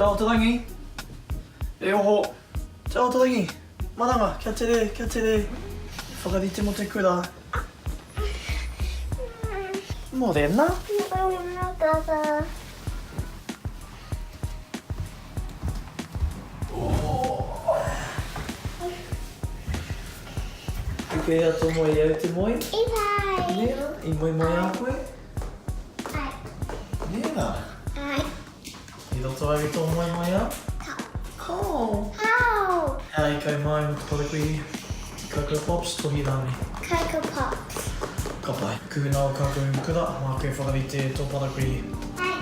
Ciao Tarangi. E oho. Ciao Tarangi. Mananga, kia te re, kia te re. Whakarite mo te kura. Morena. Kuke a tō moi au te moi? I vai. Nera, i moi moi a koe? Ai. Nera. Ai. I roto au i tō moi moi a? Ko. How? Hei kai mai mo te parakui. Cocoa Pops, tohi rāne. Cocoa Pops. Ka pai. Kuhuna o kākou mukura, mā koe whakarite tō parakui. Ai.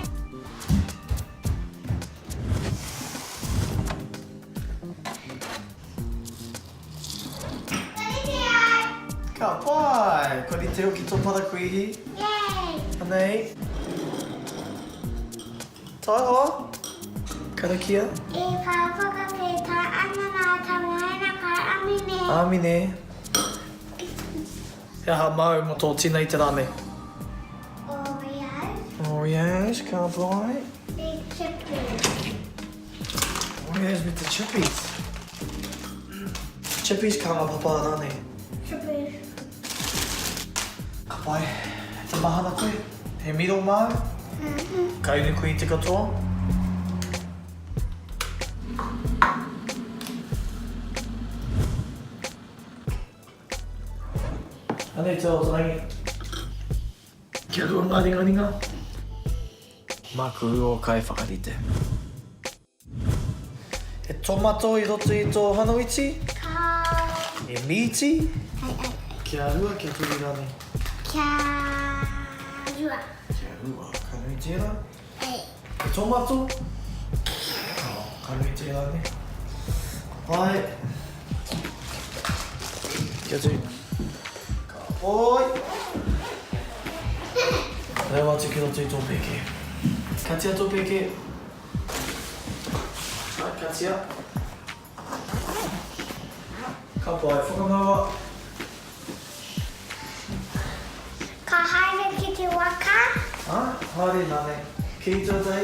Ka pai! Kori te o ki tō parakuihi. Yay! Anei. Tai hoa. Karakia. I whakapeta ana nā tangaina kai amine. Āmine. He aha mau mo tō tina i te rāne. Oreos. Oreos, ka pai. Big chippies. Oreos with the chippies. Chippies ka ngā papa rāne. Chippies. Ka pai. Te mahana koe. He miro mau. Ka unu koe i te katoa. Anei te o Tarangi. Kia rua ngā ringa ringa. Māku o kai whakarite. He tomato i roto i tō hanoiti. Ka. He miti. Ai, ai. Kia rua, kia turi rāne. Kia rua. Kia rua, ka nui tērā. Ei. He tomato. Oh, ka nui tērā ne. Pai. Kia tui. Oi! Rewa te ki roto i tō peke. Katia tō peke. Ai, katia. Ka pai, whakamaua. Ka haere ki te waka. Ha? Haere nāne. Ki tō tei.